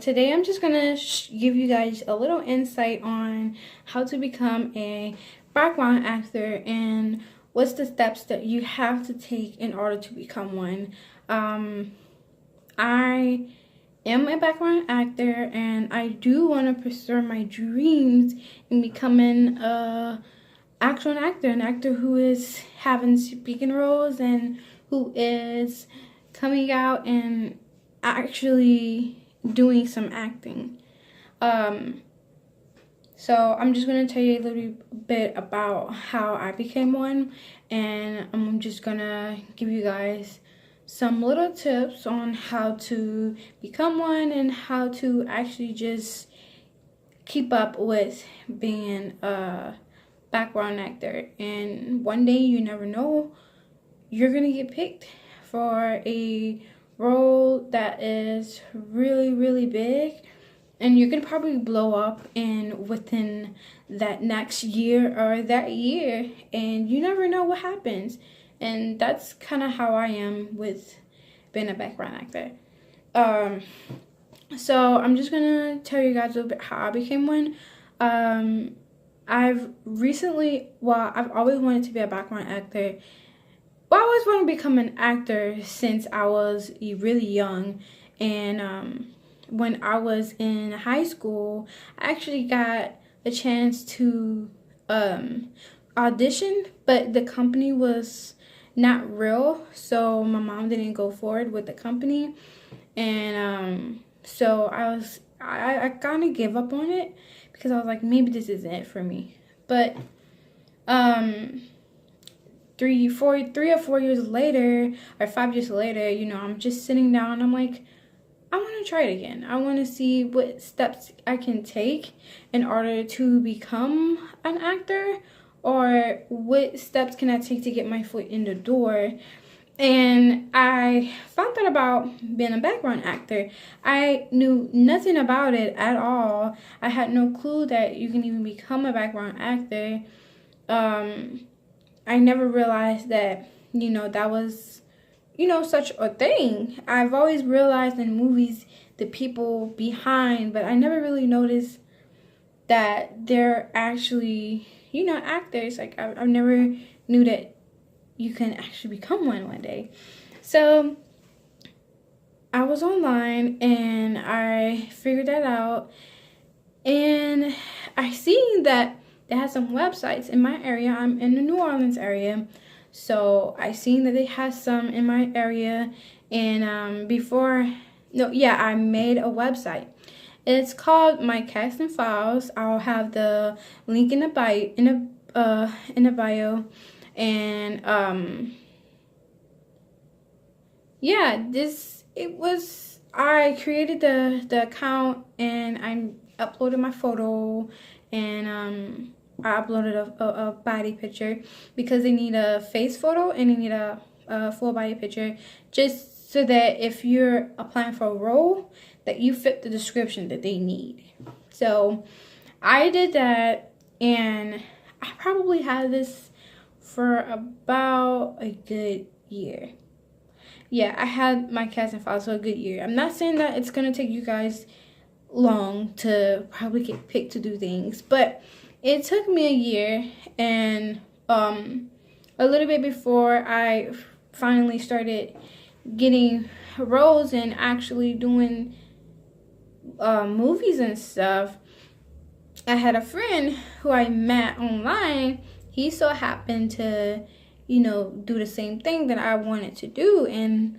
today I'm just gonna give you guys a little insight on how to become a background actor and what's the steps that you have to take in order to become one. I am a background actor and I do want to pursue my dreams in becoming a actual actor, an actor who is having speaking roles and who is coming out and actually doing some acting. So I'm just gonna tell you a little bit about how I became one, and I'm just gonna give you guys some little tips on how to become one and how to actually just keep up with being a background actor. And one day, you never know, you're gonna get picked for a role that is really big, and you can probably blow up in within that next year or that year, and you never know what happens. And that's kind of how I am with being a background actor. So I'm just gonna tell you guys a little bit how I became one. I've always wanted to be a background actor. Well, I always wanted to become an actor since I was really young. And when I was in high school, I actually got a chance to audition, but the company was not real, so my mom didn't go forward with the company. And so I kind of gave up on it because I was like, maybe this isn't it for me. But 3 or 4 years later, or 5 years later, I'm just sitting down. I'm like, I want to try it again. I want to see what steps I can take in order to become an actor, or what steps can I take to get my foot in the door. And I found out about being a background actor. I knew nothing about it at all. I had no clue that you can even become a background actor. I never realized that, that was, such a thing. I've always realized in movies the people behind, but I never really noticed that they're actually, actors. Like, I never knew that you can actually become one day. So I was online and I figured that out, and I seen that they had some websites in my area. I'm in the New Orleans area, so I seen that they had some in my area. And I made a website. It's called My Casting Files. I'll have the link in the bio. And I created the account, and I uploaded my photo, and I uploaded a body picture because they need a face photo and they need a full body picture, just so that if you're applying for a role, that you fit the description that they need. So I did that, and I probably had this for about a good year. Yeah, I had My Casting Files for a good year. I'm not saying that it's gonna take you guys long to probably get picked to do things, but it took me a year, and a little bit before I finally started getting roles and actually doing movies and stuff. I had a friend who I met online. He so happened to, do the same thing that I wanted to do, and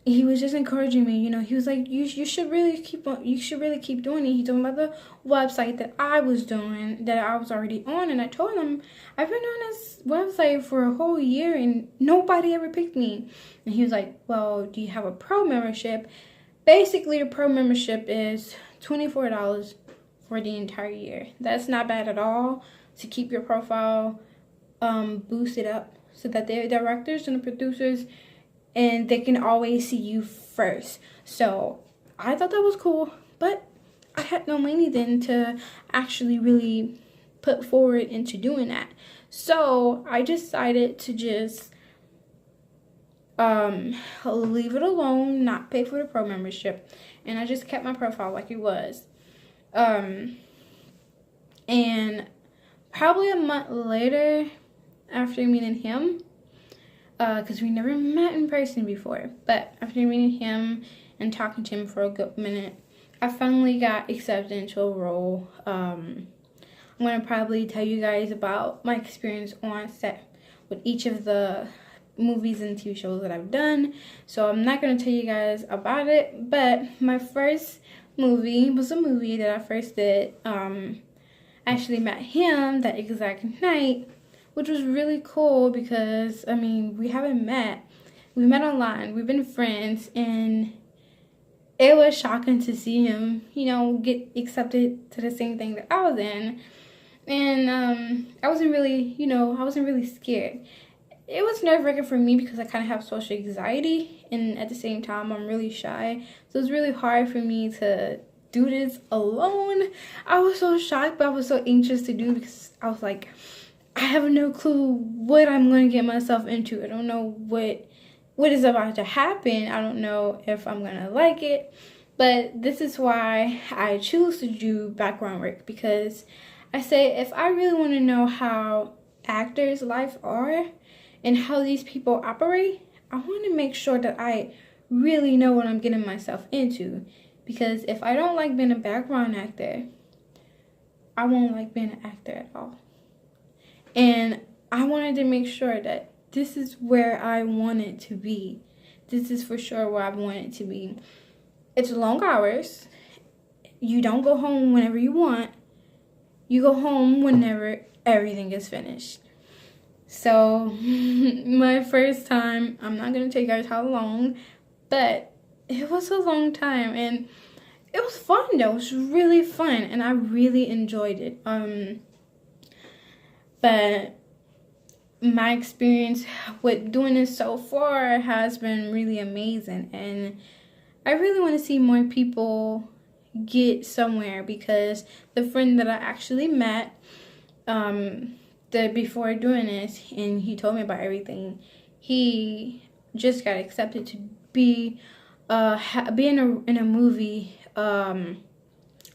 he was just encouraging me. He was like, you should really keep doing it. He told me about the website that I was doing, that I was already on, and I told him I've been on this website for a whole year and nobody ever picked me. And he was like, well, do you have a pro membership? Basically, a pro membership is $24 for the entire year. That's not bad at all to keep your profile boosted up, so that the directors and the producers, and they can always see you first. So I thought that was cool, but I had no money then to actually really put forward into doing that. So I decided to just leave it alone, not pay for the pro membership, and I just kept my profile like it was. And probably a month later, after meeting him, because we never met in person before, but after meeting him and talking to him for a good minute, I finally got accepted into a role. I'm going to probably tell you guys about my experience on set with each of the movies and TV shows that I've done. So I'm not going to tell you guys about it, but my first movie was a movie that I first did. I actually met him that exact night, which was really cool because, I mean, we haven't met. We met online. We've been friends, and it was shocking to see him, you know, get accepted to the same thing that I was in. And I wasn't really scared. It was nerve-wracking for me because I kind of have social anxiety, and at the same time, I'm really shy. So it was really hard for me to do this alone. I was so shocked, but I was so anxious to do because I was like, I have no clue what I'm going to get myself into. I don't know what is about to happen. I don't know if I'm going to like it. But this is why I choose to do background work, because I say if I really want to know how actors' life are and how these people operate, I want to make sure that I really know what I'm getting myself into. Because if I don't like being a background actor, I won't like being an actor at all. And I wanted to make sure that this is where I want it to be. This is for sure where I want it to be. It's long hours. You don't go home whenever you want. You go home whenever everything is finished. So, my first time, I'm not going to tell you guys how long, but it was a long time, and it was fun though. It was really fun, and I really enjoyed it. But my experience with doing this so far has been really amazing, and I really want to see more people get somewhere, because the friend that I actually met before doing this, and he told me about everything, he just got accepted to be in a movie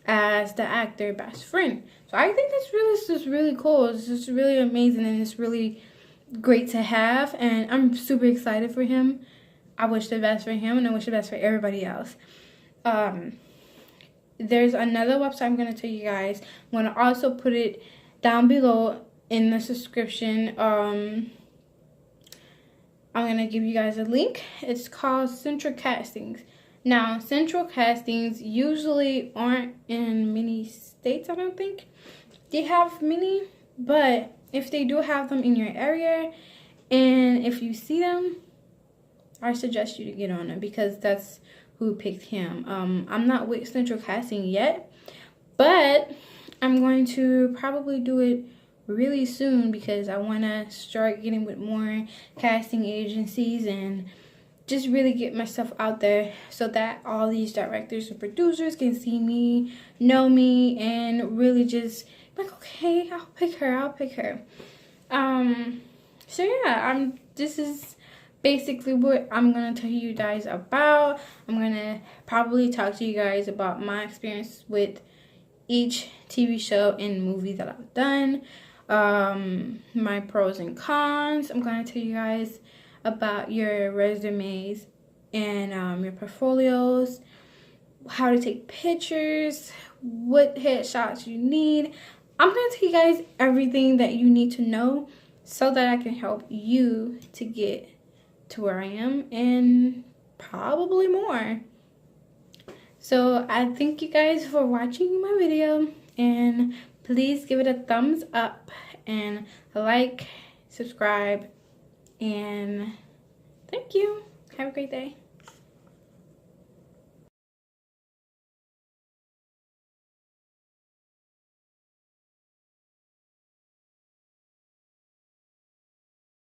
as the actor best friend. So I think this is really cool. It's just really amazing, and it's really great to have, and I'm super excited for him. I wish the best for him, and I wish the best for everybody else. There's another website I'm going to tell you guys. I'm going to also put it down below in the description. I'm going to give you guys a link. It's called Central Castings. Now, Central Castings usually aren't in many states, I don't think. They have many, but if they do have them in your area, and if you see them, I suggest you to get on them, because that's who picked him. I'm not with Central Casting yet, but I'm going to probably do it really soon, because I want to start getting with more casting agencies and just really get myself out there, so that all these directors and producers can see me, know me, and really just like, okay, I'll pick her. So yeah, this is basically what I'm gonna tell you guys about. I'm gonna probably talk to you guys about my experience with each TV show and movie that I've done, my pros and cons. I'm gonna tell you guys about your resumes and your portfolios, how to take pictures, what headshots you need. I'm going to tell you guys everything that you need to know, so that I can help you to get to where I am, and probably more. So I thank you guys for watching my video, and please give it a thumbs up and like, subscribe, and thank you. Have a great day.